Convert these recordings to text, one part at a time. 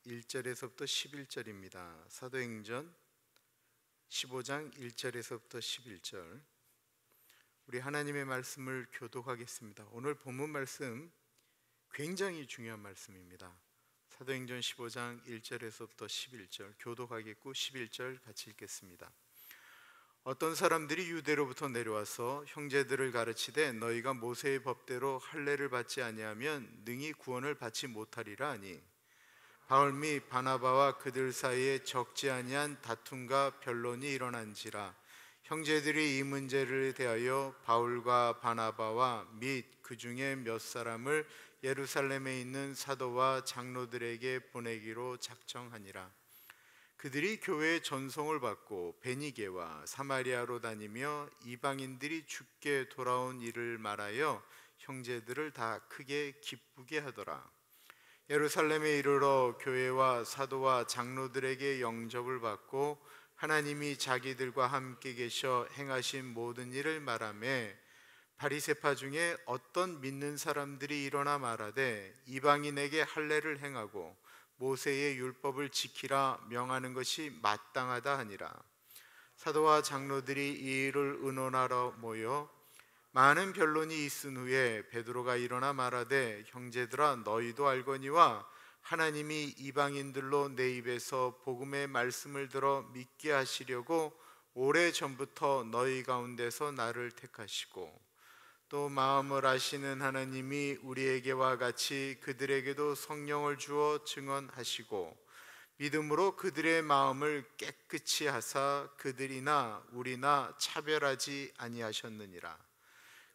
1절에서부터 11절입니다. 사도행전 15장 1절에서부터 11절. 우리 하나님의 말씀을 교독하겠습니다. 오늘 본문 말씀 굉장히 중요한 말씀입니다. 사도행전 15장 1절에서부터 11절 교독하겠고 11절 같이 읽겠습니다. 어떤 사람들이 유대로부터 내려와서 형제들을 가르치되 너희가 모세의 법대로 할례를 받지 아니하면 능히 구원을 받지 못하리라 하니 바울 및 바나바와 그들 사이에 적지 아니한 다툼과 변론이 일어난지라 형제들이 이 문제를 대하여 바울과 바나바와 및 그 중에 몇 사람을 예루살렘에 있는 사도와 장로들에게 보내기로 작정하니라. 그들이 교회의 전송을 받고 베니게와 사마리아로 다니며 이방인들이 죽게 돌아온 일을 말하여 형제들을 다 크게 기쁘게 하더라. 예루살렘에 이르러 교회와 사도와 장로들에게 영접을 받고 하나님이 자기들과 함께 계셔 행하신 모든 일을 말하며 바리새파 중에 어떤 믿는 사람들이 일어나 말하되 이방인에게 할례를 행하고 모세의 율법을 지키라 명하는 것이 마땅하다 하니라. 사도와 장로들이 이 일을 의논하러 모여 많은 변론이 있은 후에 베드로가 일어나 말하되 형제들아 너희도 알거니와 하나님이 이방인들로 내 입에서 복음의 말씀을 들어 믿게 하시려고 오래전부터 너희 가운데서 나를 택하시고 또 마음을 아시는 하나님이 우리에게와 같이 그들에게도 성령을 주어 증언하시고 믿음으로 그들의 마음을 깨끗이 하사 그들이나 우리나 차별하지 아니하셨느니라.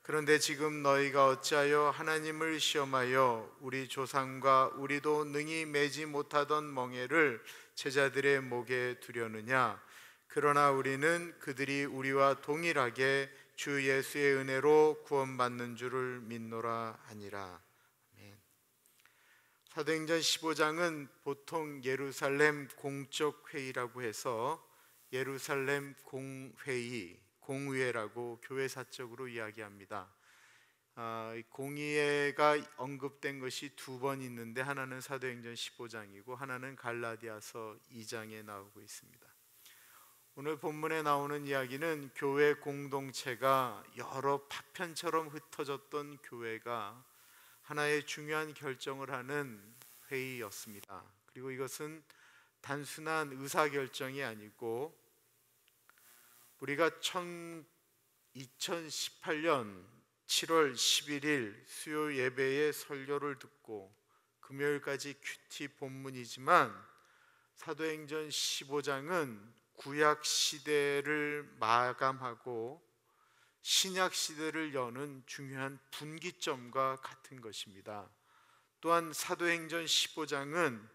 그런데 지금 너희가 어찌하여 하나님을 시험하여 우리 조상과 우리도 능히 매지 못하던 멍에를 제자들의 목에 두려느냐. 그러나 우리는 그들이 우리와 동일하게 주 예수의 은혜로 구원받는 줄을 믿노라 하니라. 아멘. 사도행전 15장은 보통 예루살렘 공적 회의라고 해서 예루살렘 공회의, 공의회라고 교회사적으로 이야기합니다. 공의회가 언급된 것이 두 번 있는데 하나는 사도행전 15장이고 하나는 갈라디아서 2장에 나오고 있습니다. 오늘 본문에 나오는 이야기는 교회 공동체가 여러 파편처럼 흩어졌던 교회가 하나의 중요한 결정을 하는 회의였습니다. 그리고 이것은 단순한 의사결정이 아니고 우리가 2018년 7월 11일 수요 예배의 설교를 듣고 금요일까지 큐티 본문이지만 사도행전 15장은 구약 시대를 마감하고 신약 시대를 여는 중요한 분기점과 같은 것입니다. 또한 사도행전 15장은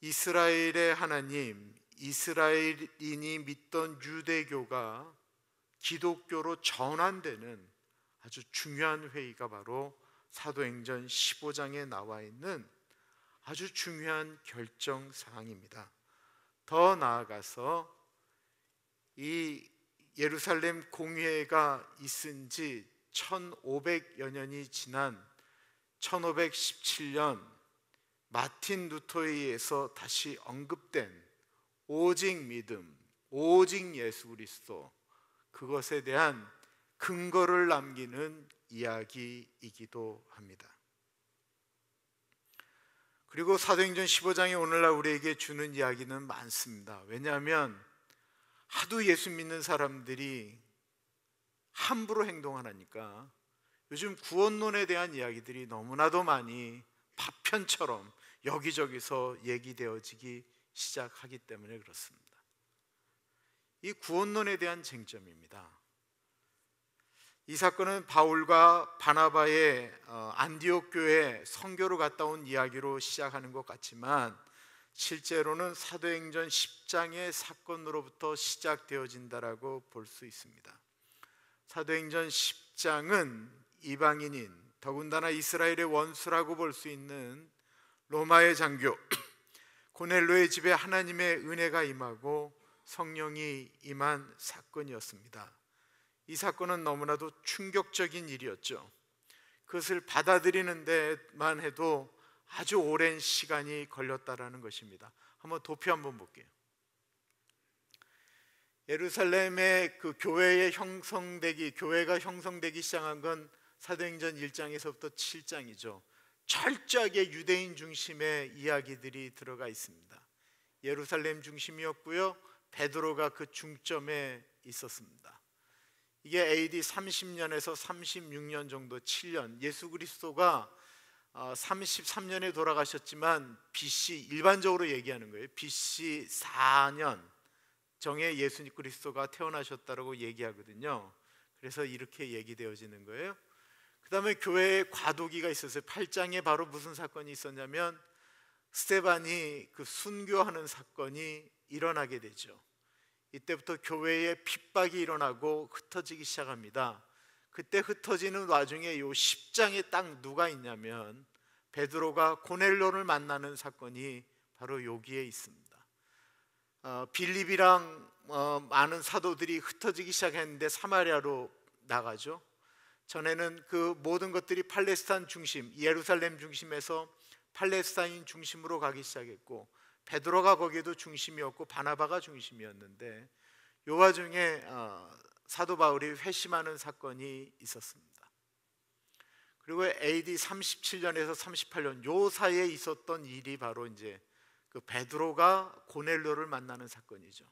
이스라엘의 하나님, 이스라엘인이 믿던 유대교가 기독교로 전환되는 아주 중요한 회의가 바로 사도행전 15장에 나와 있는 아주 중요한 결정 사항입니다. 더 나아가서 이 예루살렘 공회가 있은 지 1500여 년이 지난 1517년 마틴 루터에 의해서 다시 언급된 오직 믿음, 오직 예수 그리스도, 그것에 대한 근거를 남기는 이야기이기도 합니다. 그리고 사도행전 15장이 오늘날 우리에게 주는 이야기는 많습니다. 왜냐하면 하도 예수 믿는 사람들이 함부로 행동하니까 요즘 구원론에 대한 이야기들이 너무나도 많이 파편처럼 여기저기서 얘기되어지기 시작하기 때문에 그렇습니다. 이 구원론에 대한 쟁점입니다. 이 사건은 바울과 바나바의 안디옥 교회에 선교로 갔다 온 이야기로 시작하는 것 같지만 실제로는 사도행전 10장의 사건으로부터 시작되어진다라고 볼 수 있습니다. 사도행전 10장은 이방인인 더군다나 이스라엘의 원수라고 볼 수 있는 로마의 장교 고넬료의 집에 하나님의 은혜가 임하고 성령이 임한 사건이었습니다. 이 사건은 너무나도 충격적인 일이었죠. 그것을 받아들이는 데만 해도 아주 오랜 시간이 걸렸다라는 것입니다. 한번 도표 한번 볼게요. 예루살렘의 그 교회가 형성되기 시작한 건 사도행전 1장에서부터 7장이죠. 철저하게 유대인 중심의 이야기들이 들어가 있습니다. 예루살렘 중심이었고요, 베드로가 그 중점에 있었습니다. 이게 AD 30년에서 36년 정도, 7년, 예수 그리스도가 33년에 돌아가셨지만 BC, 일반적으로 얘기하는 거예요, BC 4년 정에 예수 그리스도가 태어나셨다고 얘기하거든요. 그래서 이렇게 얘기되어지는 거예요. 그 다음에 교회에 과도기가 있었어요. 8장에 바로 무슨 사건이 있었냐면 스데반이 그 순교하는 사건이 일어나게 되죠. 이때부터 교회에 핍박이 일어나고 흩어지기 시작합니다. 그때 흩어지는 와중에 요 10장에 딱 누가 있냐면 베드로가 고넬료를 만나는 사건이 바로 여기에 있습니다. 빌립이랑 많은 사도들이 흩어지기 시작했는데 사마리아로 나가죠. 전에는 그 모든 것들이 팔레스타인 중심, 예루살렘 중심에서 팔레스타인 중심으로 가기 시작했고, 베드로가 거기에도 중심이었고 바나바가 중심이었는데, 이 와중에 사도 바울이 회심하는 사건이 있었습니다. 그리고 AD 37년에서 38년 요 사이에 있었던 일이 바로 이제 그 베드로가 고넬료를 만나는 사건이죠.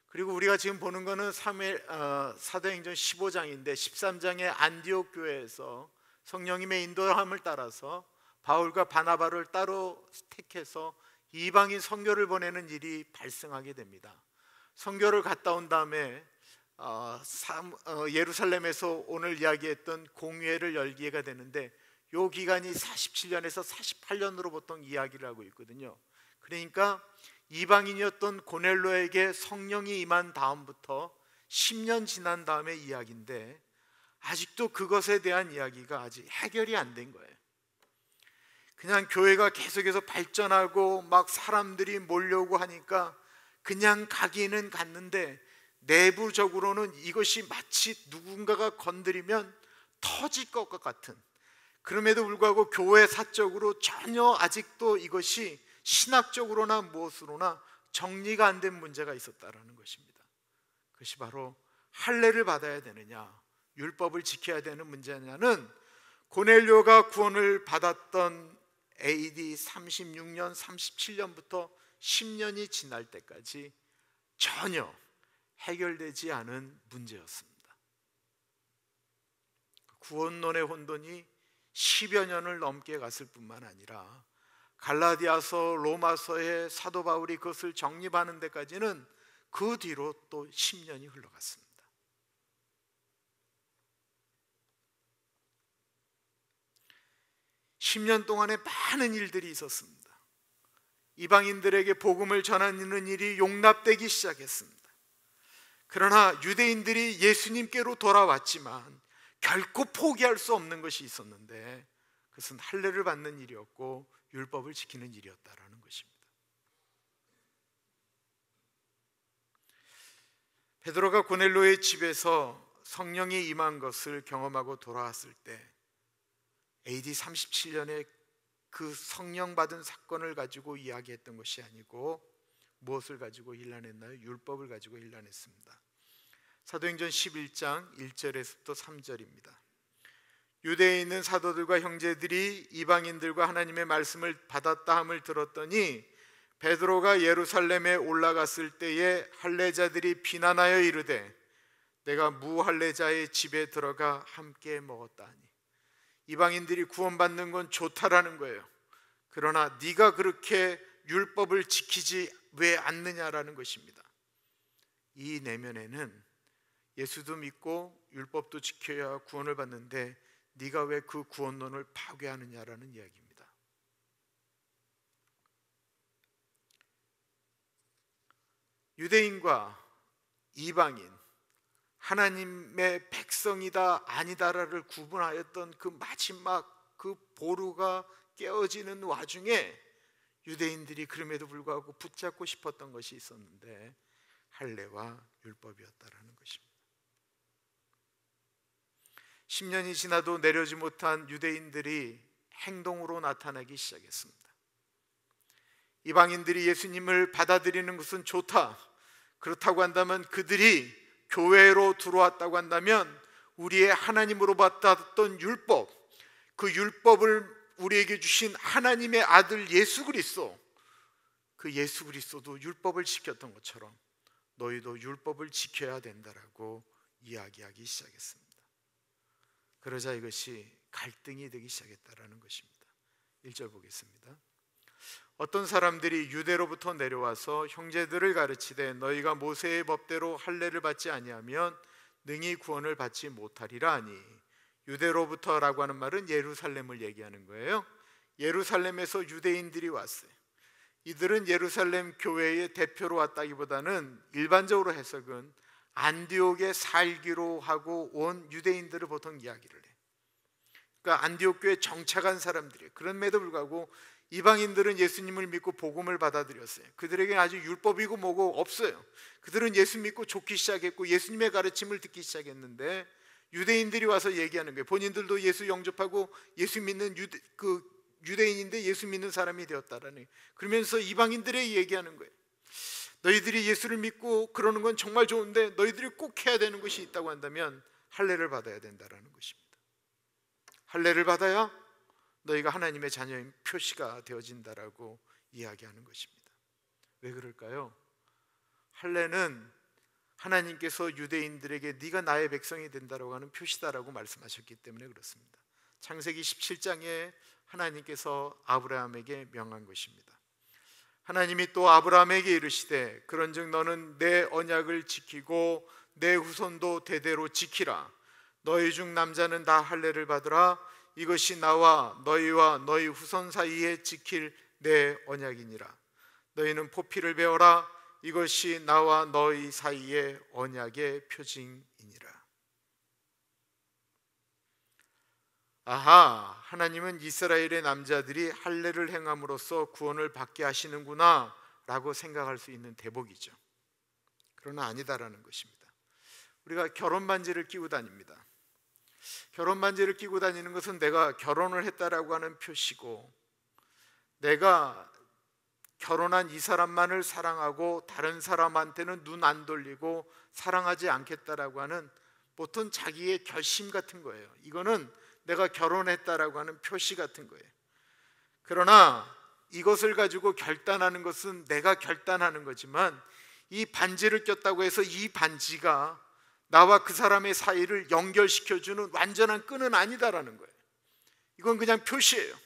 그리고 우리가 지금 보는 거는 사도행전 15장인데 13장의 안디옥 교회에서 성령님의 인도함을 따라서 바울과 바나바를 따로 택해서 이방인 선교를 보내는 일이 발생하게 됩니다. 선교를 갔다 온 다음에 예루살렘에서 오늘 이야기했던 공회를 열기가 되는데, 이 기간이 47년에서 48년으로 보통 이야기를 하고 있거든요. 그러니까 이방인이었던 고넬료에게 성령이 임한 다음부터 10년 지난 다음의 이야기인데, 아직도 그것에 대한 이야기가 아직 해결이 안 된 거예요. 그냥 교회가 계속해서 발전하고 막 사람들이 몰려오고 하니까 그냥 가기는 갔는데, 내부적으로는 이것이 마치 누군가가 건드리면 터질 것 같은, 그럼에도 불구하고 교회 사적으로 전혀 아직도 이것이 신학적으로나 무엇으로나 정리가 안 된 문제가 있었다라는 것입니다. 그것이 바로 할례를 받아야 되느냐, 율법을 지켜야 되는 문제냐는 고넬료가 구원을 받았던 AD 36년, 37년부터 10년이 지날 때까지 전혀 해결되지 않은 문제였습니다. 구원론의 혼돈이 10여 년을 넘게 갔을 뿐만 아니라 갈라디아서, 로마서의 사도 바울이 그것을 정립하는 데까지는 그 뒤로 또 10년이 흘러갔습니다. (10년) 동안에 많은 일들이 있었습니다. 이방인들에게 복음을 전하는 일이 용납되기 시작했습니다. 그러나 유대인들이 예수님께로 돌아왔지만 결코 포기할 수 없는 것이 있었는데, 그것은 할례를 받는 일이었고 율법을 지키는 일이었다라는 것입니다. 베드로가 고넬료의 집에서 성령이 임한 것을 경험하고 돌아왔을 때 AD 37년에 그 성령 받은 사건을 가지고 이야기했던 것이 아니고 무엇을 가지고 일어났나요? 율법을 가지고 일어났습니다. 사도행전 11장 1절에서부터 3절입니다. 유대에 있는 사도들과 형제들이 이방인들과 하나님의 말씀을 받았다 함을 들었더니 베드로가 예루살렘에 올라갔을 때에 할례자들이 비난하여 이르되 내가 무할례자의 집에 들어가 함께 먹었다 하니, 이방인들이 구원받는 건 좋다라는 거예요. 그러나 네가 그렇게 율법을 지키지 왜 않느냐라는 것입니다. 이 내면에는 예수도 믿고 율법도 지켜야 구원을 받는데 네가 왜 그 구원론을 파괴하느냐라는 이야기입니다. 유대인과 이방인, 하나님의 백성이다 아니다를 구분하였던 그 마지막 그 보루가 깨어지는 와중에 유대인들이 그럼에도 불구하고 붙잡고 싶었던 것이 있었는데 할례와 율법이었다라는 것입니다. 10년이 지나도 내려지 못한 유대인들이 행동으로 나타나기 시작했습니다. 이방인들이 예수님을 받아들이는 것은 좋다, 그렇다고 한다면 그들이 교회로 들어왔다고 한다면 우리의 하나님으로 받았던 율법, 그 율법을 우리에게 주신 하나님의 아들 예수 그리스도, 그 예수 그리스도도 율법을 지켰던 것처럼 너희도 율법을 지켜야 된다라고 이야기하기 시작했습니다. 그러자 이것이 갈등이 되기 시작했다라는 것입니다. 1절 보겠습니다. 어떤 사람들이 유대로부터 내려와서 형제들을 가르치되 너희가 모세의 법대로 할례를 받지 아니하면 능히 구원을 받지 못하리라 하니, 유대로부터라고 하는 말은 예루살렘을 얘기하는 거예요. 예루살렘에서 유대인들이 왔어요. 이들은 예루살렘 교회의 대표로 왔다기보다는 일반적으로 해석은 안디옥에 살기로 하고 온 유대인들을 보통 이야기를 해요. 그러니까 안디옥 교회에 정착한 사람들이에요. 그럼에도 불구하고 이방인들은 예수님을 믿고 복음을 받아들였어요. 그들에게 아주 율법이고 뭐고 없어요. 그들은 예수 믿고 좋기 시작했고 예수님의 가르침을 듣기 시작했는데, 유대인들이 와서 얘기하는 거예요. 본인들도 예수 영접하고 예수 믿는 유대인인데 예수 믿는 사람이 되었다라는, 그러면서 이방인들에게 얘기하는 거예요. 너희들이 예수를 믿고 그러는 건 정말 좋은데 너희들이 꼭 해야 되는 것이 있다고 한다면 할례를 받아야 된다라는 것입니다. 할례를 받아야 너희가 하나님의 자녀인 표시가 되어진다라고 이야기하는 것입니다. 왜 그럴까요? 할례는 하나님께서 유대인들에게 네가 나의 백성이 된다라고 하는 표시다라고 말씀하셨기 때문에 그렇습니다. 창세기 17장에 하나님께서 아브라함에게 명한 것입니다. 하나님이 또 아브라함에게 이르시되 그런즉 너는 내 언약을 지키고 내 후손도 대대로 지키라. 너희 중 남자는 다 할례를 받으라. 이것이 나와 너희와 너희 후손 사이에 지킬 내 언약이니라. 너희는 포피를 베어라. 이것이 나와 너희 사이의 언약의 표징이니라. 아하, 하나님은 이스라엘의 남자들이 할례를 행함으로써 구원을 받게 하시는구나 라고 생각할 수 있는 대목이죠. 그러나 아니다라는 것입니다. 우리가 결혼 반지를 끼고 다닙니다. 결혼 반지를 끼고 다니는 것은 내가 결혼을 했다라고 하는 표시고, 내가 결혼한 이 사람만을 사랑하고 다른 사람한테는 눈 안 돌리고 사랑하지 않겠다라고 하는 보통 자기의 결심 같은 거예요. 이거는 내가 결혼했다라고 하는 표시 같은 거예요. 그러나 이것을 가지고 결단하는 것은 내가 결단하는 거지만, 이 반지를 꼈다고 해서 이 반지가 나와 그 사람의 사이를 연결시켜주는 완전한 끈은 아니다라는 거예요. 이건 그냥 표시예요.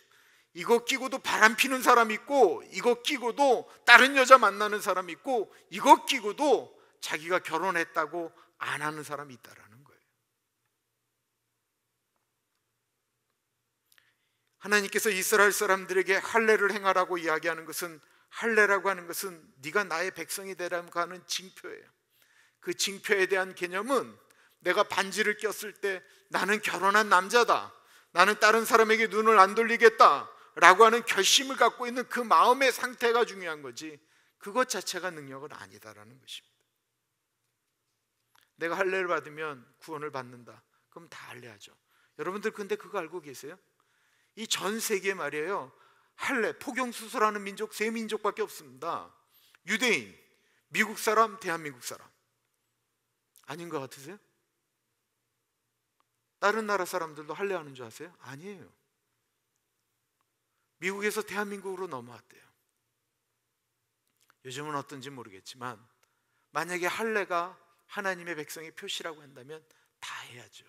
이거 끼고도 바람 피는 사람 있고, 이거 끼고도 다른 여자 만나는 사람 있고, 이거 끼고도 자기가 결혼했다고 안 하는 사람이 있다라는 거예요. 하나님께서 이스라엘 사람들에게 할례를 행하라고 이야기하는 것은, 할례라고 하는 것은 네가 나의 백성이 되라고 하는 징표예요. 그 징표에 대한 개념은 내가 반지를 꼈을 때 나는 결혼한 남자다, 나는 다른 사람에게 눈을 안 돌리겠다 라고 하는 결심을 갖고 있는 그 마음의 상태가 중요한 거지, 그것 자체가 능력은 아니다라는 것입니다. 내가 할례를 받으면 구원을 받는다, 그럼 다 할례하죠. 여러분들 근데 그거 알고 계세요? 이 전 세계 말이에요, 할례, 포경수술하는 민족 세 민족밖에 없습니다. 유대인, 미국 사람, 대한민국 사람. 아닌 것 같으세요? 다른 나라 사람들도 할례하는 줄 아세요? 아니에요. 미국에서 대한민국으로 넘어왔대요. 요즘은 어떤지 모르겠지만 만약에 할례가 하나님의 백성의 표시라고 한다면 다 해야죠.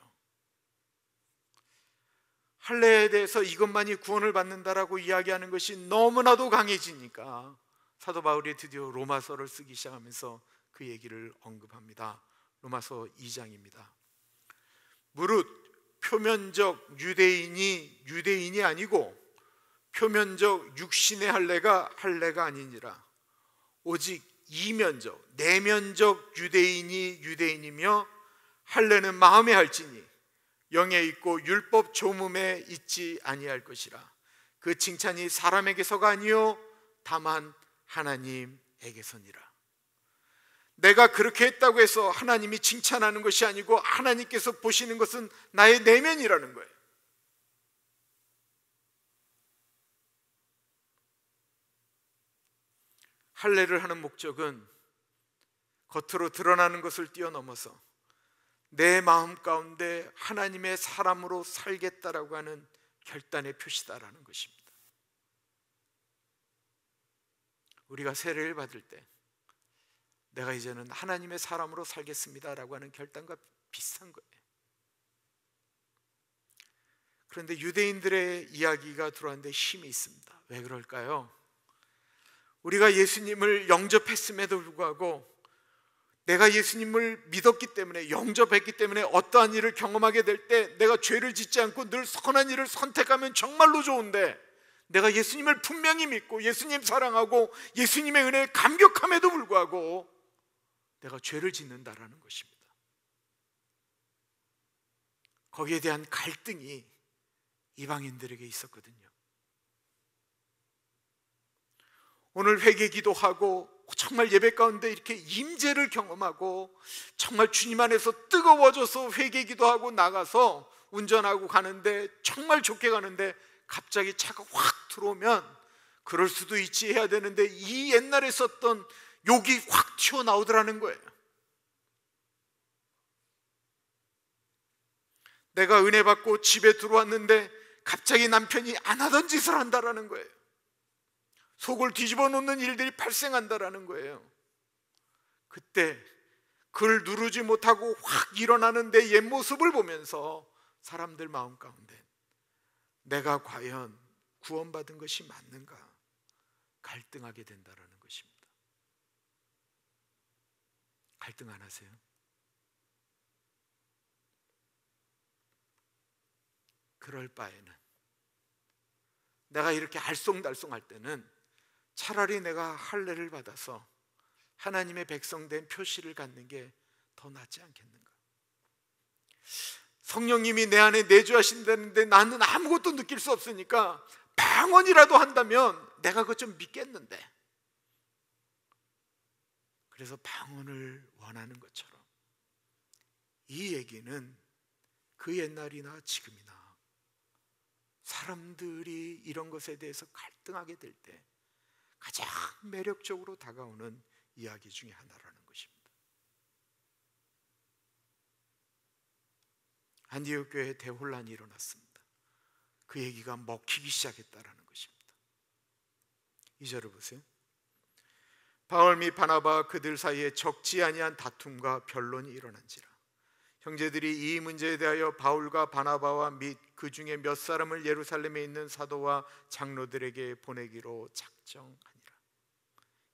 할례에 대해서 이것만이 구원을 받는다라고 이야기하는 것이 너무나도 강해지니까 사도 바울이 드디어 로마서를 쓰기 시작하면서 그 얘기를 언급합니다. 로마서 2장입니다. 무릇 표면적 유대인이 아니고 표면적 육신의 할례가 할례가 아니니라. 오직 이면적 내면적 유대인이며 할례는 마음에 할지니 영에 있고 율법 조문에 있지 아니할 것이라. 그 칭찬이 사람에게서가 아니요 다만 하나님에게서니라. 내가 그렇게 했다고 해서 하나님이 칭찬하는 것이 아니고 하나님께서 보시는 것은 나의 내면이라는 거예요. 할례를 하는 목적은 겉으로 드러나는 것을 뛰어넘어서 내 마음 가운데 하나님의 사람으로 살겠다라고 하는 결단의 표시다라는 것입니다. 우리가 세례를 받을 때 내가 이제는 하나님의 사람으로 살겠습니다라고 하는 결단과 비슷한 거예요. 그런데 유대인들의 이야기가 들어왔는데 힘이 있습니다. 왜 그럴까요? 우리가 예수님을 영접했음에도 불구하고 내가 예수님을 믿었기 때문에, 영접했기 때문에 어떠한 일을 경험하게 될 때 내가 죄를 짓지 않고 늘 선한 일을 선택하면 정말로 좋은데, 내가 예수님을 분명히 믿고 예수님 사랑하고 예수님의 은혜에 감격함에도 불구하고 내가 죄를 짓는다라는 것입니다. 거기에 대한 갈등이 이방인들에게 있었거든요. 오늘 회개 기도하고 정말 예배 가운데 이렇게 임재를 경험하고 정말 주님 안에서 뜨거워져서 회개 기도하고 나가서 운전하고 가는데 정말 좋게 가는데 갑자기 차가 확 들어오면 그럴 수도 있지 해야 되는데 이 옛날에 썼던 욕이 확 튀어나오더라는 거예요. 내가 은혜 받고 집에 들어왔는데 갑자기 남편이 안 하던 짓을 한다라는 거예요. 속을 뒤집어 놓는 일들이 발생한다라는 거예요. 그때 그를 누르지 못하고 확 일어나는 내 옛 모습을 보면서 사람들 마음 가운데 내가 과연 구원받은 것이 맞는가 갈등하게 된다라는 것입니다. 갈등 안 하세요? 그럴 바에는 내가 이렇게 알쏭달쏭할 때는 차라리 내가 할례를 받아서 하나님의 백성된 표시를 갖는 게 더 낫지 않겠는가? 성령님이 내 안에 내주하신다는데 나는 아무것도 느낄 수 없으니까 방언이라도 한다면 내가 그것 좀 믿겠는데, 그래서 방언을 원하는 것처럼 이 얘기는 그 옛날이나 지금이나 사람들이 이런 것에 대해서 갈등하게 될 때 가장 매력적으로 다가오는 이야기 중에 하나라는 것입니다. 안디옥 교회에 대혼란이 일어났습니다. 그 얘기가 먹히기 시작했다라는 것입니다. 2절을 보세요. 바울 및 바나바와 그들 사이에 적지 아니한 다툼과 변론이 일어난지라 형제들이 이 문제에 대하여 바울과 바나바와 및 그 중에 몇 사람을 예루살렘에 있는 사도와 장로들에게 보내기로 작정하니라.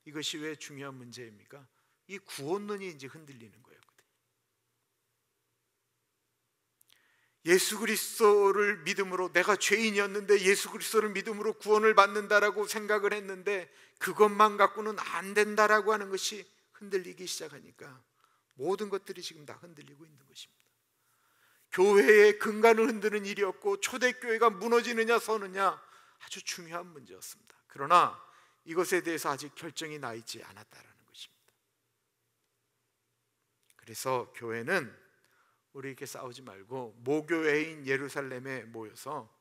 이것이 왜 중요한 문제입니까? 이 구원론이 이제 흔들리는 거예요. 예수 그리스도를 믿음으로, 내가 죄인이었는데 예수 그리스도를 믿음으로 구원을 받는다라고 생각을 했는데 그것만 갖고는 안 된다라고 하는 것이 흔들리기 시작하니까 모든 것들이 지금 다 흔들리고 있는 것입니다. 교회의 근간을 흔드는 일이었고 초대교회가 무너지느냐 서느냐 아주 중요한 문제였습니다. 그러나 이것에 대해서 아직 결정이 나 있지 않았다라는 것입니다. 그래서 교회는 우리 이렇게 싸우지 말고 모교회인 예루살렘에 모여서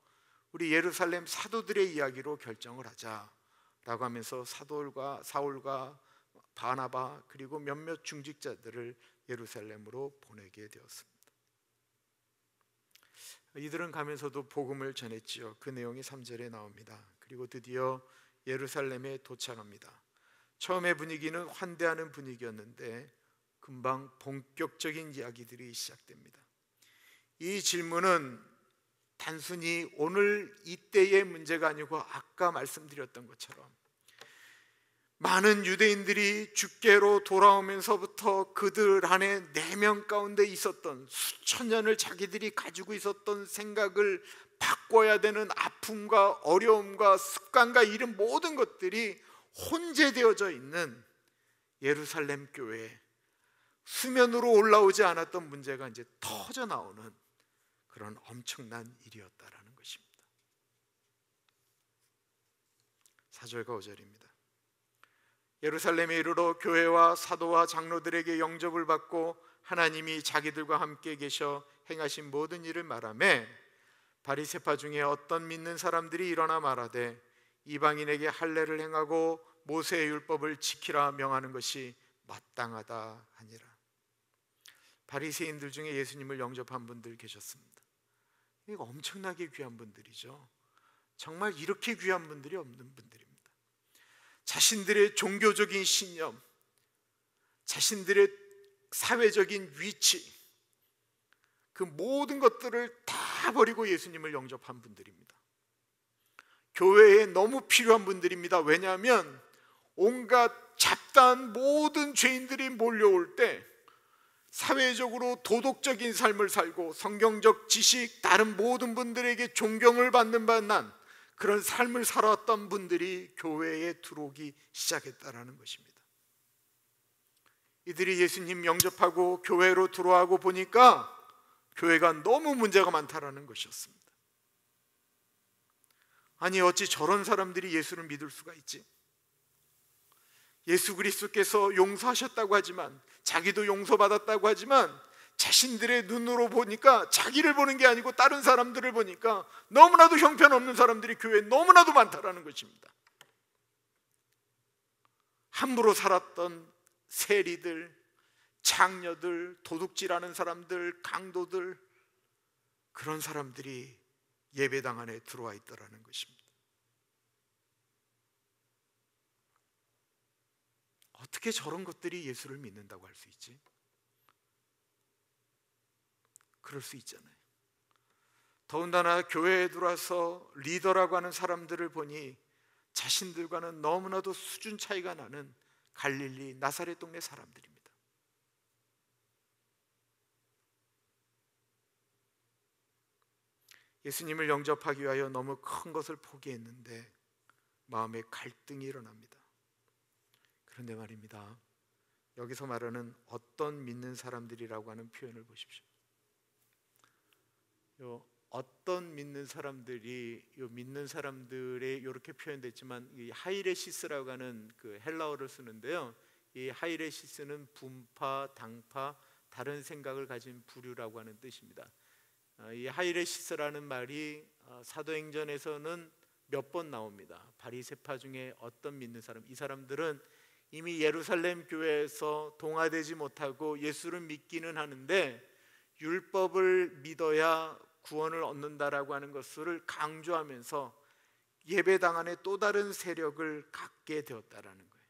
우리 예루살렘 사도들의 이야기로 결정을 하자라고 하면서 사울과 바나바 그리고 몇몇 중직자들을 예루살렘으로 보내게 되었습니다. 이들은 가면서도 복음을 전했지요. 그 내용이 3절에 나옵니다. 그리고 드디어 예루살렘에 도착합니다. 처음에 분위기는 환대하는 분위기였는데 금방 본격적인 이야기들이 시작됩니다. 이 질문은 단순히 오늘 이때의 문제가 아니고 아까 말씀드렸던 것처럼 많은 유대인들이 주께로 돌아오면서부터 그들 안에 내면 가운데 있었던 수천 년을 자기들이 가지고 있었던 생각을 바꿔야 되는 아픔과 어려움과 습관과 이런 모든 것들이 혼재되어져 있는 예루살렘 교회에 수면으로 올라오지 않았던 문제가 이제 터져 나오는 그런 엄청난 일이었다라는 것입니다. 4절과 5절입니다. 예루살렘에 이르러 교회와 사도와 장로들에게 영접을 받고 하나님이 자기들과 함께 계셔 행하신 모든 일을 말하매 바리새파 중에 어떤 믿는 사람들이 일어나 말하되 이방인에게 할례를 행하고 모세의 율법을 지키라 명하는 것이 마땅하다 하니라. 바리새인들 중에 예수님을 영접한 분들 계셨습니다. 이거 엄청나게 귀한 분들이죠. 정말 이렇게 귀한 분들이 없는 분들입니다. 자신들의 종교적인 신념, 자신들의 사회적인 위치, 그 모든 것들을 다 버리고 예수님을 영접한 분들입니다. 교회에 너무 필요한 분들입니다. 왜냐하면 온갖 잡다한 모든 죄인들이 몰려올 때 사회적으로 도덕적인 삶을 살고 성경적 지식, 다른 모든 분들에게 존경을 받는 만한 그런 삶을 살았던 분들이 교회에 들어오기 시작했다라는 것입니다. 이들이 예수님 영접하고 교회로 들어오고 보니까 교회가 너무 문제가 많다라는 것이었습니다. 아니, 어찌 저런 사람들이 예수를 믿을 수가 있지? 예수 그리스도께서 용서하셨다고 하지만, 자기도 용서받았다고 하지만, 자신들의 눈으로 보니까 자기를 보는 게 아니고 다른 사람들을 보니까 너무나도 형편없는 사람들이 교회에 너무나도 많다라는 것입니다. 함부로 살았던 세리들, 장녀들, 도둑질하는 사람들, 강도들, 그런 사람들이 예배당 안에 들어와 있더라는 것입니다. 어떻게 저런 것들이 예수를 믿는다고 할 수 있지? 그럴 수 있잖아요. 더군다나 교회에 들어와서 리더라고 하는 사람들을 보니 자신들과는 너무나도 수준 차이가 나는 갈릴리 나사렛 동네 사람들입니다. 예수님을 영접하기 위하여 너무 큰 것을 포기했는데 마음에 갈등이 일어납니다. 그런데 말입니다, 여기서 말하는 어떤 믿는 사람들이라고 하는 표현을 보십시오. 어떤 믿는 사람들이, 믿는 사람들이 이렇게 표현됐지만 이 하이레시스라고 하는 그 헬라어를 쓰는데요, 이 하이레시스는 분파, 당파, 다른 생각을 가진 부류라고 하는 뜻입니다. 이 하이레시스라는 말이 사도행전에서는 몇 번 나옵니다. 바리새파 중에 어떤 믿는 사람, 이 사람들은 이미 예루살렘 교회에서 동화되지 못하고 예수를 믿기는 하는데 율법을 믿어야 구원을 얻는다라고 하는 것을 강조하면서 예배당 안에 또 다른 세력을 갖게 되었다라는 거예요.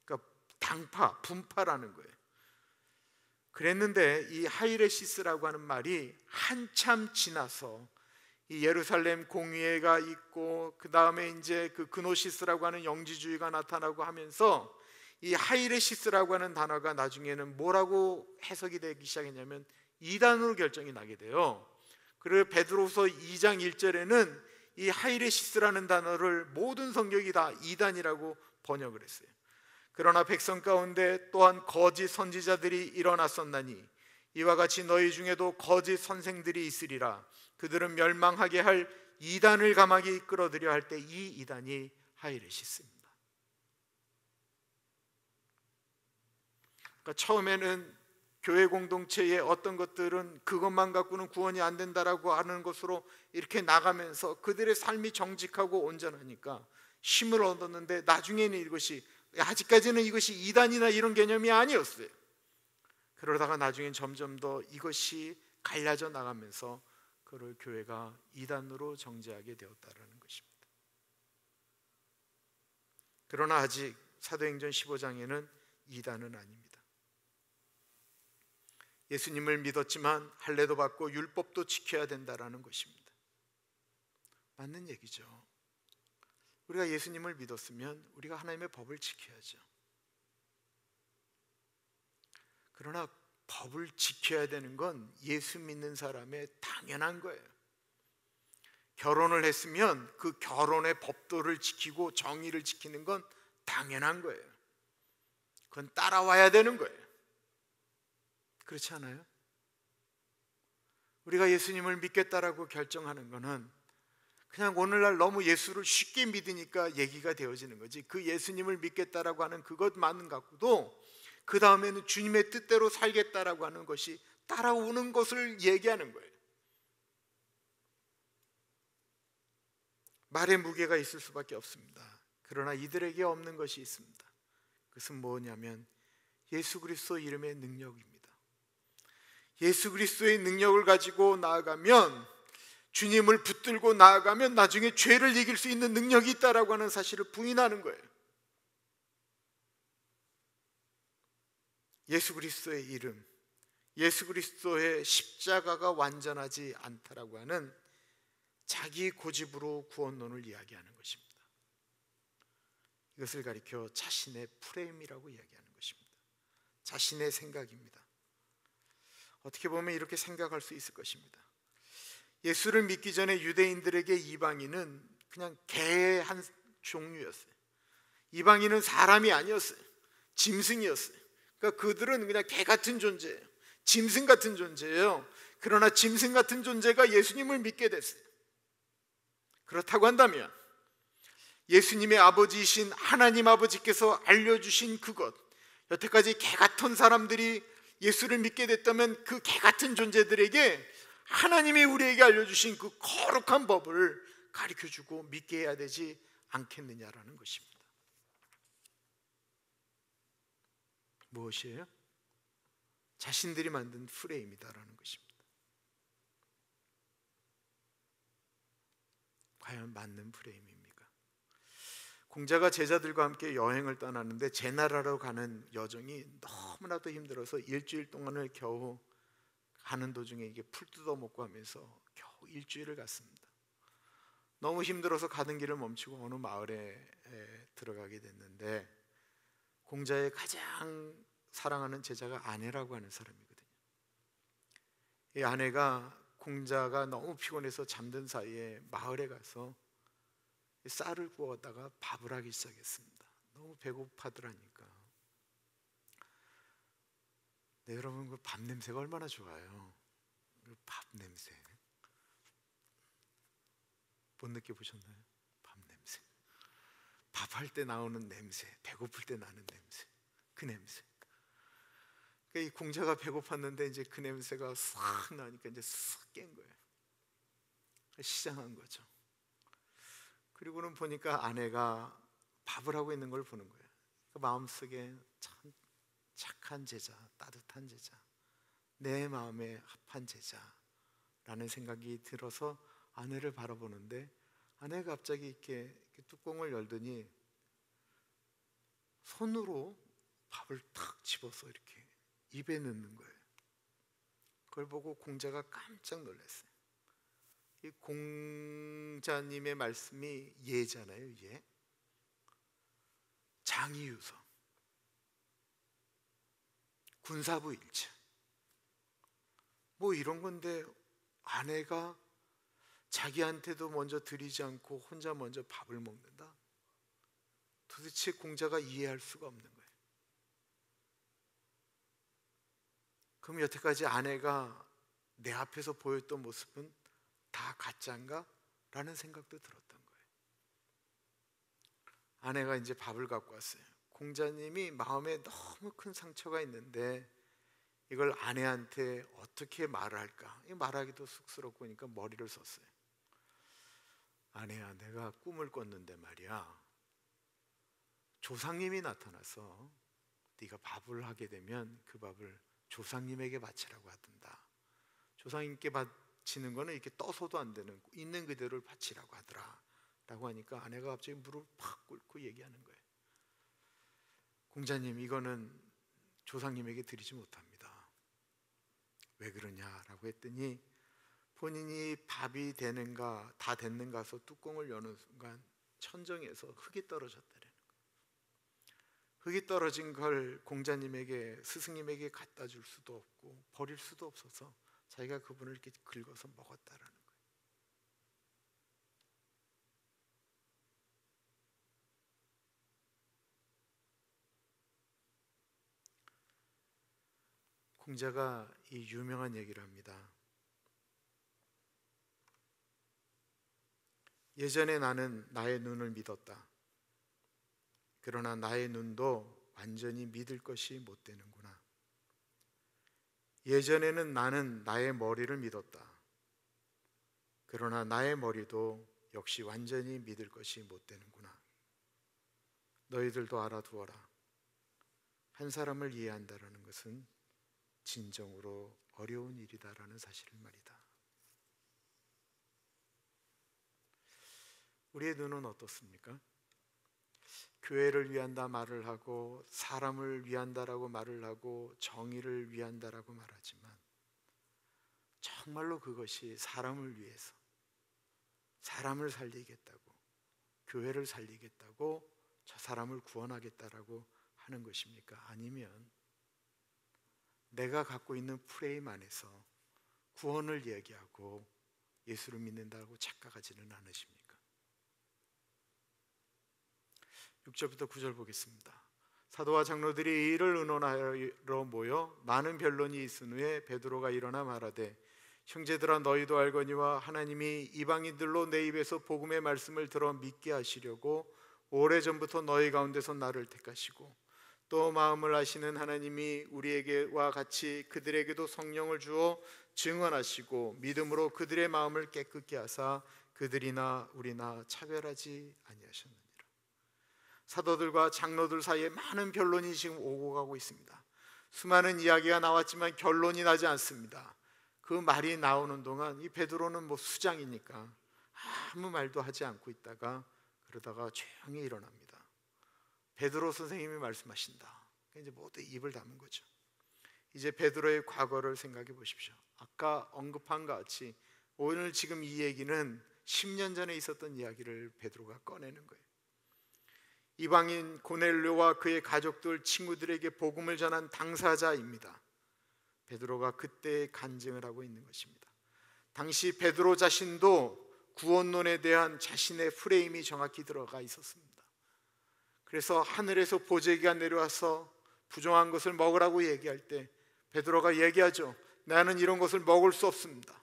그러니까 당파, 분파라는 거예요. 그랬는데 이 하이레시스라고 하는 말이 한참 지나서 이 예루살렘 공의회가 있고 그 다음에 이제 그 그노시스라고 하는 영지주의가 나타나고 하면서 이 하이레시스라고 하는 단어가 나중에는 뭐라고 해석이 되기 시작했냐면 이단으로 결정이 나게 돼요. 그리고 베드로서 2장 1절에는 이 하이레시스라는 단어를 모든 성경이 다 이단이라고 번역을 했어요. 그러나 백성 가운데 또한 거짓 선지자들이 일어났었나니 이와 같이 너희 중에도 거짓 선생들이 있으리라. 그들은 멸망하게 할 이단을 감하게 이끌어들여 할 때 이 이단이 하이레시스입니다. 그러니까 처음에는 교회 공동체의 어떤 것들은 그것만 갖고는 구원이 안 된다라고 하는 것으로 이렇게 나가면서 그들의 삶이 정직하고 온전하니까 힘을 얻었는데 나중에는 이것이, 아직까지는 이것이 이단이나 이런 개념이 아니었어요. 그러다가 나중엔 점점 더 이것이 갈라져 나가면서 그를 교회가 이단으로 정죄하게 되었다라는 것입니다. 그러나 아직 사도행전 15장에는 이단은 아닙니다. 예수님을 믿었지만 할례도 받고 율법도 지켜야 된다라는 것입니다. 맞는 얘기죠. 우리가 예수님을 믿었으면 우리가 하나님의 법을 지켜야죠. 그러나 법을 지켜야 되는 건 예수 믿는 사람의 당연한 거예요. 결혼을 했으면 그 결혼의 법도를 지키고 정의를 지키는 건 당연한 거예요. 그건 따라와야 되는 거예요. 그렇지 않아요? 우리가 예수님을 믿겠다라고 결정하는 거는 그냥 오늘날 너무 예수를 쉽게 믿으니까 얘기가 되어지는 거지, 그 예수님을 믿겠다라고 하는 그것만 갖고도 그 다음에는 주님의 뜻대로 살겠다라고 하는 것이 따라오는 것을 얘기하는 거예요. 말의 무게가 있을 수밖에 없습니다. 그러나 이들에게 없는 것이 있습니다. 그것은 뭐냐면 예수 그리스도 이름의 능력입니다. 예수 그리스도의 능력을 가지고 나아가면, 주님을 붙들고 나아가면 나중에 죄를 이길 수 있는 능력이 있다라고 하는 사실을 부인하는 거예요. 예수 그리스도의 이름, 예수 그리스도의 십자가가 완전하지 않다라고 하는 자기 고집으로 구원론을 이야기하는 것입니다. 이것을 가리켜 자신의 프레임이라고 이야기하는 것입니다. 자신의 생각입니다. 어떻게 보면 이렇게 생각할 수 있을 것입니다. 예수를 믿기 전에 유대인들에게 이방인은 그냥 개의 한 종류였어요. 이방인은 사람이 아니었어요. 짐승이었어요. 그러니까 그들은 그냥 개 같은 존재예요. 짐승 같은 존재예요. 그러나 짐승 같은 존재가 예수님을 믿게 됐어요. 그렇다고 한다면 예수님의 아버지이신 하나님 아버지께서 알려주신 그것, 여태까지 개 같은 사람들이 예수를 믿게 됐다면 그 개 같은 존재들에게 하나님이 우리에게 알려주신 그 거룩한 법을 가르쳐주고 믿게 해야 되지 않겠느냐라는 것입니다. 무엇이에요? 자신들이 만든 프레임이다라는 것입니다. 과연 맞는 프레임입니까? 공자가 제자들과 함께 여행을 떠나는데 제나라로 가는 여정이 너무나도 힘들어서 일주일 동안을 겨우 가는 도중에 이게 풀 뜯어먹고 하면서 겨우 일주일을 갔습니다. 너무 힘들어서 가는 길을 멈추고 어느 마을에 들어가게 됐는데, 공자의 가장 사랑하는 제자가 아내라고 하는 사람이거든요. 이 아내가 공자가 너무 피곤해서 잠든 사이에 마을에 가서 쌀을 구웠다가 밥을 하기 시작했습니다. 너무 배고파더라니까. 네, 여러분, 그 밥 냄새가 얼마나 좋아요. 그 밥 냄새 못 느껴보셨나요? 밥 냄새, 밥할 때 나오는 냄새, 배고플 때 나는 냄새, 그 냄새. 이 공자가 배고팠는데 이제 그 냄새가 싹 나니까 이제 싹 깬 거예요. 시장한 거죠. 그리고는 보니까 아내가 밥을 하고 있는 걸 보는 거예요. 그 마음속에 참 착한 제자, 따뜻한 제자, 내 마음에 합한 제자라는 생각이 들어서 아내를 바라보는데, 아내가 갑자기 이렇게 뚜껑을 열더니 손으로 밥을 탁 집어서 이렇게 입에 넣는 거예요. 그걸 보고 공자가 깜짝 놀랐어요. 이 공자님의 말씀이 예잖아요. 예. 장이유서, 군사부 일체, 뭐 이런 건데 아내가 자기한테도 먼저 드리지 않고 혼자 먼저 밥을 먹는다? 도대체 공자가 이해할 수가 없는 거예요. 그럼 여태까지 아내가 내 앞에서 보였던 모습은 다 가짜인가? 라는 생각도 들었던 거예요. 아내가 이제 밥을 갖고 왔어요. 공자님이 마음에 너무 큰 상처가 있는데 이걸 아내한테 어떻게 말을 할까? 말하기도 쑥스럽고 하니까 머리를 썼어요. 아내야, 내가 꿈을 꿨는데 말이야, 조상님이 나타나서 네가 밥을 하게 되면 그 밥을 조상님에게 바치라고 하던다. 조상님께 바치는 거는 이렇게 떠서도 안 되는, 있는 그대로를 바치라고 하더라 라고 하니까 아내가 갑자기 무릎을 팍 꿇고 얘기하는 거예요. 공자님, 이거는 조상님에게 드리지 못합니다. 왜 그러냐라고 했더니 본인이 밥이 되는가 다 됐는가 해서 뚜껑을 여는 순간 천정에서 흙이 떨어졌다는 거예요. 흙이 떨어진 걸 공자님에게, 스승님에게 갖다 줄 수도 없고 버릴 수도 없어서 자기가 그분을 이렇게 긁어서 먹었다라는 거예요. 공자가 이 유명한 얘기를 합니다. 예전에 나는 나의 눈을 믿었다. 그러나 나의 눈도 완전히 믿을 것이 못 되는구나. 예전에는 나는 나의 머리를 믿었다. 그러나 나의 머리도 역시 완전히 믿을 것이 못 되는구나. 너희들도 알아두어라. 한 사람을 이해한다라는 것은 진정으로 어려운 일이다라는 사실을 말이다. 우리의 눈은 어떻습니까? 교회를 위한다 말을 하고 사람을 위한다라고 말을 하고 정의를 위한다라고 말하지만 정말로 그것이 사람을 위해서 사람을 살리겠다고 교회를 살리겠다고 저 사람을 구원하겠다라고 하는 것입니까? 아니면 내가 갖고 있는 프레임 안에서 구원을 얘기하고 예수를 믿는다고 착각하지는 않으십니까? 6절부터 9절 보겠습니다. 사도와 장로들이 이 일을 의논하러 모여 많은 변론이 있은 후에 베드로가 일어나 말하되 형제들아 너희도 알거니와 하나님이 이방인들로 내 입에서 복음의 말씀을 들어 믿게 하시려고 오래전부터 너희 가운데서 나를 택하시고 또 마음을 아시는 하나님이 우리에게와 같이 그들에게도 성령을 주어 증언하시고 믿음으로 그들의 마음을 깨끗게 하사 그들이나 우리나 차별하지 아니하셨느니라. 사도들과 장로들 사이에 많은 변론이 지금 오고 가고 있습니다. 수많은 이야기가 나왔지만 결론이 나지 않습니다. 그 말이 나오는 동안 이 베드로는 수장이니까 아무 말도 하지 않고 있다가 그러다가 조용히 일어납니다. 베드로 선생님이 말씀하신다. 이제 모두 입을 닫는 거죠. 이제 베드로의 과거를 생각해 보십시오. 아까 언급한 것 같이 오늘 지금 이 얘기는 10년 전에 있었던 이야기를 베드로가 꺼내는 거예요. 이방인 고넬료와 그의 가족들, 친구들에게 복음을 전한 당사자입니다. 베드로가 그때 간증을 하고 있는 것입니다. 당시 베드로 자신도 구원론에 대한 자신의 프레임이 정확히 들어가 있었습니다. 그래서 하늘에서 보재기가 내려와서 부정한 것을 먹으라고 얘기할 때 베드로가 얘기하죠. 나는 이런 것을 먹을 수 없습니다.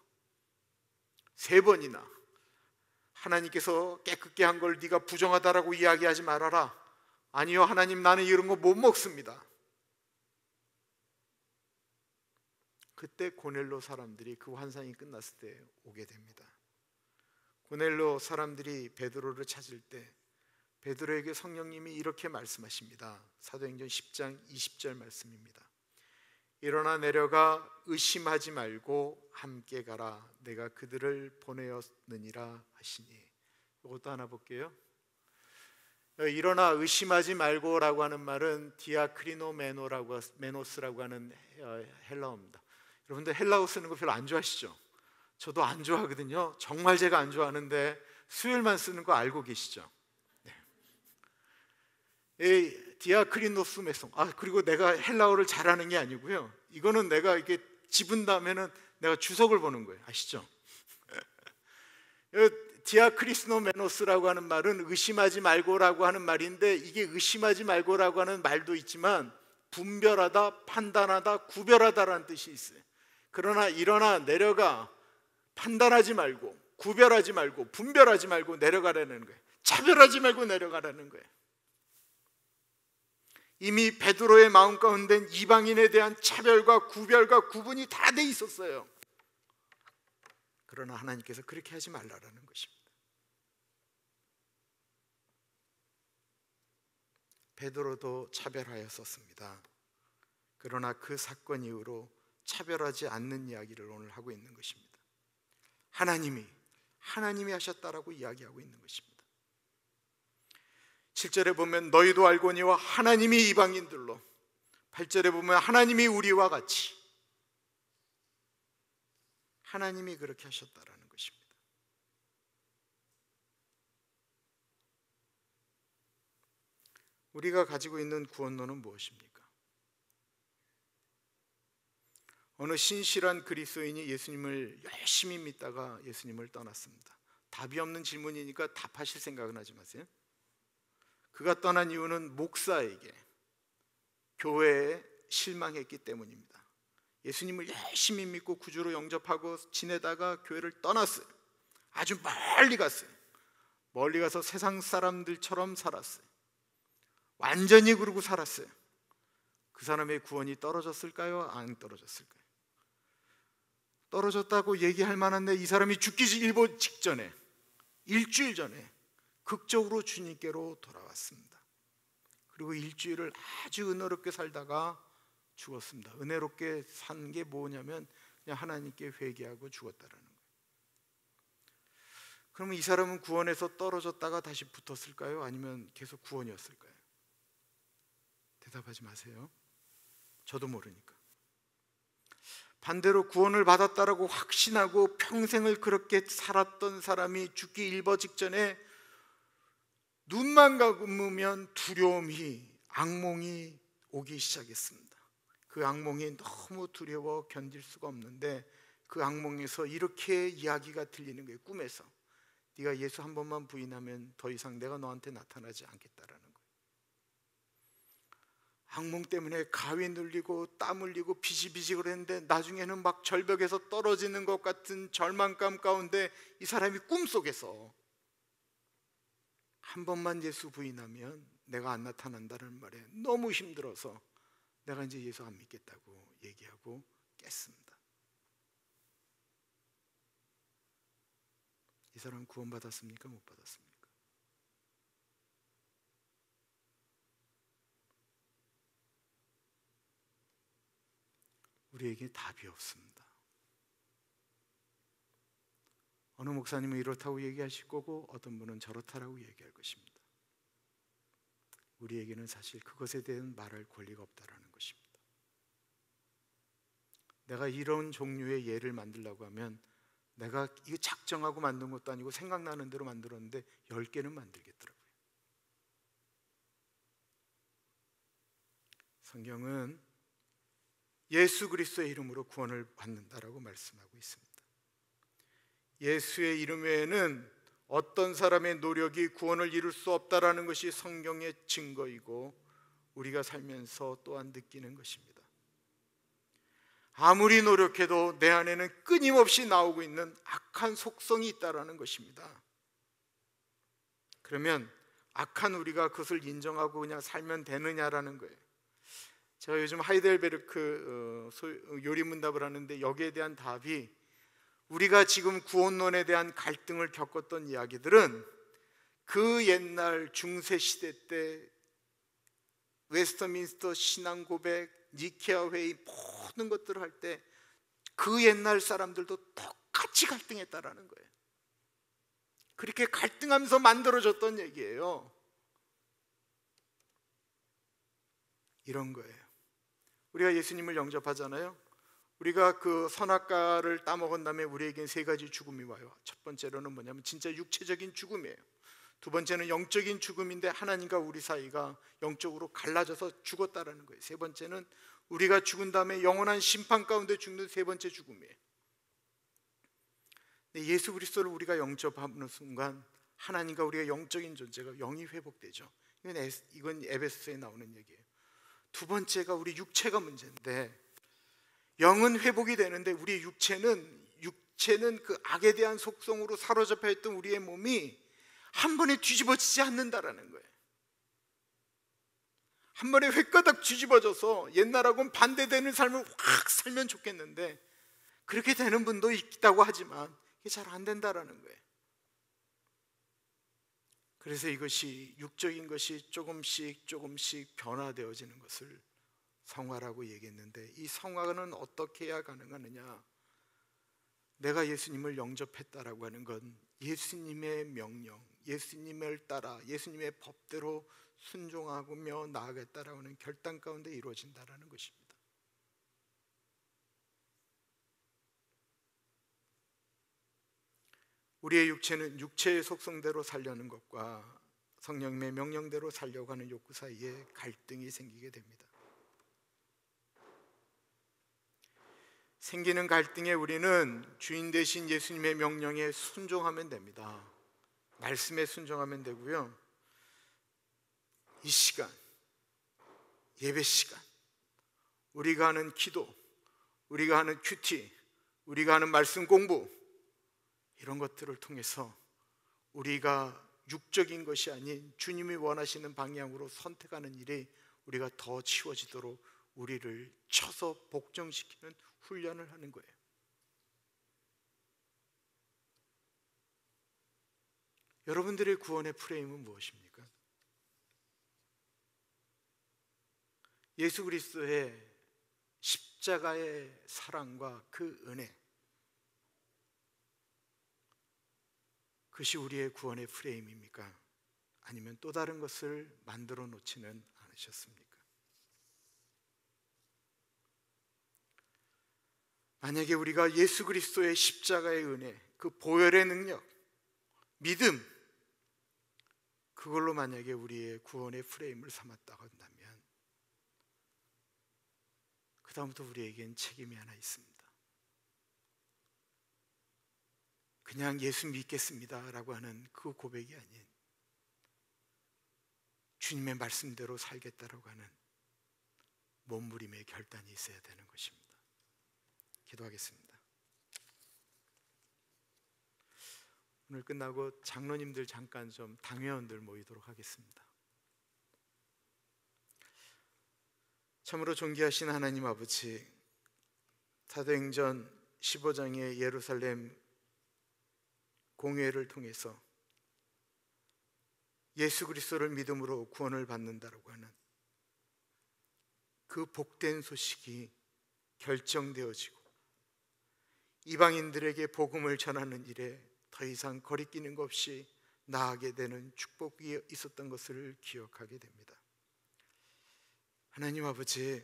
3번이나 하나님께서 깨끗게 한 걸 네가 부정하다라고 이야기하지 말아라. 아니요 하나님, 나는 이런 거 못 먹습니다. 그때 고넬로 사람들이 그 환상이 끝났을 때 오게 됩니다. 고넬로 사람들이 베드로를 찾을 때 베드로에게 성령님이 이렇게 말씀하십니다. 사도행전 10장 20절 말씀입니다. 일어나 내려가 의심하지 말고 함께 가라. 내가 그들을 보내었느니라 하시니. 이것도 하나 볼게요. 일어나 의심하지 말고라고 하는 말은 메노스라고 하는 헬라어입니다. 여러분들 헬라어 쓰는 거 별로 안 좋아하시죠? 저도 안 좋아하거든요. 정말 제가 안 좋아하는데 수요일만 쓰는 거 알고 계시죠? 디아크리노스 메송. 그리고 내가 헬라어를 잘하는 게 아니고요. 이거는 내가 이렇게 집은 다음에는 내가 주석을 보는 거예요. 아시죠? 디아크리스노메노스라고 하는 말은 의심하지 말고라고 하는 말인데 이게 의심하지 말고라고 하는 말도 있지만 분별하다, 판단하다, 구별하다라는 뜻이 있어요. 그러나 일어나 내려가 판단하지 말고 구별하지 말고 분별하지 말고 내려가라는 거예요. 차별하지 말고 내려가라는 거예요. 이미 베드로의 마음 가운데 이방인에 대한 차별과 구별과 구분이 다 돼 있었어요. 그러나 하나님께서 그렇게 하지 말라라는 것입니다. 베드로도 차별하였었습니다. 그러나 그 사건 이후로 차별하지 않는 이야기를 오늘 하고 있는 것입니다. 하나님이 하셨다라고 이야기하고 있는 것입니다. 7절에 보면 너희도 알거니와 하나님이 이방인들로, 8절에 보면 하나님이 우리와 같이, 하나님이 그렇게 하셨다라는 것입니다. 우리가 가지고 있는 구원론은 무엇입니까? 어느 신실한 그리스도인이 예수님을 열심히 믿다가 예수님을 떠났습니다. 답이 없는 질문이니까 답하실 생각은 하지 마세요. 그가 떠난 이유는 목사에게, 교회에 실망했기 때문입니다. 예수님을 열심히 믿고 구주로 영접하고 지내다가 교회를 떠났어요. 아주 멀리 갔어요. 멀리 가서 세상 사람들처럼 살았어요. 완전히 그러고 살았어요. 그 사람의 구원이 떨어졌을까요? 안 떨어졌을까요? 떨어졌다고 얘기할 만한데 이 사람이 죽기 일보 직전에 일주일 전에 극적으로 주님께로 돌아왔습니다. 그리고 일주일을 아주 은혜롭게 살다가 죽었습니다. 은혜롭게 산 게 뭐냐면 그냥 하나님께 회개하고 죽었다라는 거예요. 그러면 이 사람은 구원에서 떨어졌다가 다시 붙었을까요? 아니면 계속 구원이었을까요? 대답하지 마세요. 저도 모르니까. 반대로 구원을 받았다라고 확신하고 평생을 그렇게 살았던 사람이 죽기 일보 직전에 눈만 감으면 두려움이, 악몽이 오기 시작했습니다. 그 악몽이 너무 두려워 견딜 수가 없는데 그 악몽에서 이렇게 이야기가 들리는 거예요. 꿈에서 네가 예수 한 번만 부인하면 더 이상 내가 너한테 나타나지 않겠다라는 거예요. 악몽 때문에 가위 눌리고 땀 흘리고 비시비시 그랬는데 나중에는 막 절벽에서 떨어지는 것 같은 절망감 가운데 이 사람이 꿈속에서 한 번만 예수 부인하면 내가 안 나타난다는 말에 너무 힘들어서 내가 이제 예수 안 믿겠다고 얘기하고 깼습니다. 이 사람 구원받았습니까? 못 받았습니까? 우리에게 답이 없습니다. 어느 목사님은 이렇다고 얘기하실 거고 어떤 분은 저렇다라고 얘기할 것입니다. 우리에게는 사실 그것에 대한 말할 권리가 없다라는 것입니다. 내가 이런 종류의 예를 만들려고 하면 내가 이거 작정하고 만든 것도 아니고 생각나는 대로 만들었는데 10개는 만들겠더라고요. 성경은 예수 그리스도의 이름으로 구원을 받는다라고 말씀하고 있습니다. 예수의 이름 외에는 어떤 사람의 노력이 구원을 이룰 수 없다라는 것이 성경의 증거이고 우리가 살면서 또한 느끼는 것입니다. 아무리 노력해도 내 안에는 끊임없이 나오고 있는 악한 속성이 있다라는 것입니다. 그러면 악한 우리가 그것을 인정하고 그냥 살면 되느냐라는 거예요. 제가 요즘 하이델베르크 요리문답을 하는데 여기에 대한 답이 우리가 지금 구원론에 대한 갈등을 겪었던 이야기들은 그 옛날 중세시대 때 웨스터민스터 신앙고백, 니케아 회의 모든 것들을 할 때 그 옛날 사람들도 똑같이 갈등했다라는 거예요. 그렇게 갈등하면서 만들어졌던 얘기예요. 이런 거예요. 우리가 예수님을 영접하잖아요. 우리가 그 선악과를 따먹은 다음에 우리에겐 3가지 죽음이 와요. 첫 번째로는 뭐냐면 진짜 육체적인 죽음이에요. 두 번째는 영적인 죽음인데 하나님과 우리 사이가 영적으로 갈라져서 죽었다라는 거예요. 세 번째는 우리가 죽은 다음에 영원한 심판 가운데 죽는 3번째 죽음이에요. 예수 그리스도를 우리가 영접하는 순간 하나님과 우리가 영적인 존재가 영이 회복되죠. 이건 에베소서에 나오는 얘기예요. 두 번째가 우리 육체가 문제인데 영은 회복이 되는데 우리 육체는 그 악에 대한 속성으로 사로잡혀 있던 우리의 몸이 한 번에 뒤집어지지 않는다라는 거예요. 한 번에 획가닥 뒤집어져서 옛날하고는 반대되는 삶을 확 살면 좋겠는데 그렇게 되는 분도 있다고 하지만 이게 잘 안 된다라는 거예요. 그래서 이것이 육적인 것이 조금씩 변화되어지는 것을 성화라고 얘기했는데 이 성화는 어떻게 해야 가능하느냐? 내가 예수님을 영접했다라고 하는 건 예수님의 명령, 예수님을 따라 예수님의 법대로 순종하며 나아가겠다라고 하는 결단 가운데 이루어진다라는 것입니다. 우리의 육체는 육체의 속성대로 살려는 것과 성령님의 명령대로 살려고 하는 욕구 사이에 갈등이 생기게 됩니다. 생기는 갈등에 우리는 주인 되신 예수님의 명령에 순종하면 됩니다. 말씀에 순종하면 되고요. 이 시간, 예배 시간, 우리가 하는 기도, 우리가 하는 큐티, 우리가 하는 말씀 공부 이런 것들을 통해서 우리가 육적인 것이 아닌 주님이 원하시는 방향으로 선택하는 일이 우리가 더 치워지도록 우리를 쳐서 복종시키는 훈련을 하는 거예요. 여러분들의 구원의 프레임은 무엇입니까? 예수 그리스도의 십자가의 사랑과 그 은혜, 그것이 우리의 구원의 프레임입니까? 아니면 또 다른 것을 만들어 놓지는 않으셨습니까? 만약에 우리가 예수 그리스도의 십자가의 은혜, 그 보혈의 능력, 믿음, 그걸로 만약에 우리의 구원의 프레임을 삼았다고 한다면 그 다음부터 우리에겐 책임이 하나 있습니다. 그냥 예수 믿겠습니다 라고 하는 그 고백이 아닌 주님의 말씀대로 살겠다라고 하는 몸부림의 결단이 있어야 되는 것입니다. 기도하겠습니다. 오늘 끝나고 장로님들 잠깐 좀 당회원들 모이도록 하겠습니다. 참으로 존귀하신 하나님 아버지, 사도행전 15장의 예루살렘 공회를 통해서 예수 그리스도를 믿음으로 구원을 받는다라고 하는 그 복된 소식이 결정되어지고 이방인들에게 복음을 전하는 일에 더 이상 거리끼는 것 없이 나아가게 되는 축복이 있었던 것을 기억하게 됩니다. 하나님 아버지,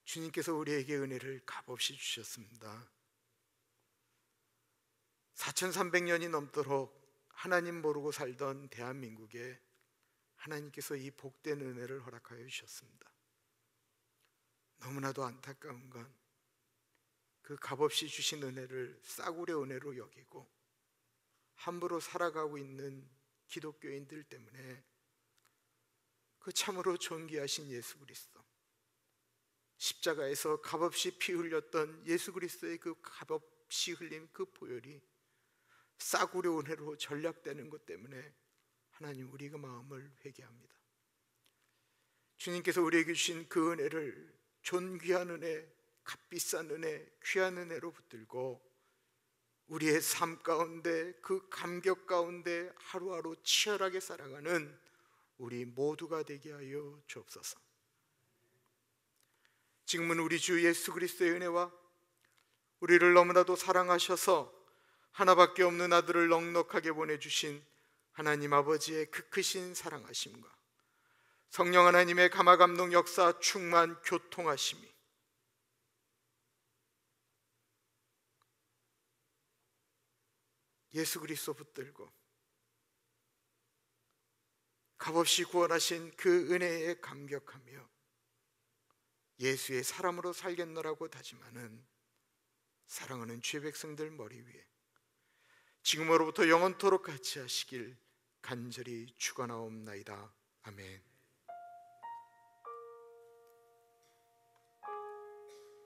주님께서 우리에게 은혜를 값없이 주셨습니다. 4300년이 넘도록 하나님 모르고 살던 대한민국에 하나님께서 이 복된 은혜를 허락하여 주셨습니다. 너무나도 안타까운 건 그 값없이 주신 은혜를 싸구려 은혜로 여기고 함부로 살아가고 있는 기독교인들 때문에 그 참으로 존귀하신 예수 그리스도, 십자가에서 값없이 피 흘렸던 예수 그리스도의 그 값없이 흘린 그 보혈이 싸구려 은혜로 전락되는 것 때문에 하나님, 우리가 마음을 회개합니다. 주님께서 우리에게 주신 그 은혜를 존귀한 은혜, 값비싼 은혜, 귀한 은혜로 붙들고 우리의 삶 가운데, 그 감격 가운데 하루하루 치열하게 살아가는 우리 모두가 되게 하여 주옵소서. 지금은 우리 주 예수 그리스도의 은혜와 우리를 너무나도 사랑하셔서 하나밖에 없는 아들을 넉넉하게 보내주신 하나님 아버지의 그 크신 사랑하심과 성령 하나님의 감화감동 역사 충만 교통하심이 예수 그리스도 붙들고 값없이 구원하신 그 은혜에 감격하며 예수의 사람으로 살겠노라고 다짐하는 사랑하는 주의 백성들 머리 위에 지금으로부터 영원토록 같이 하시길 간절히 축원하옵나이다. 아멘.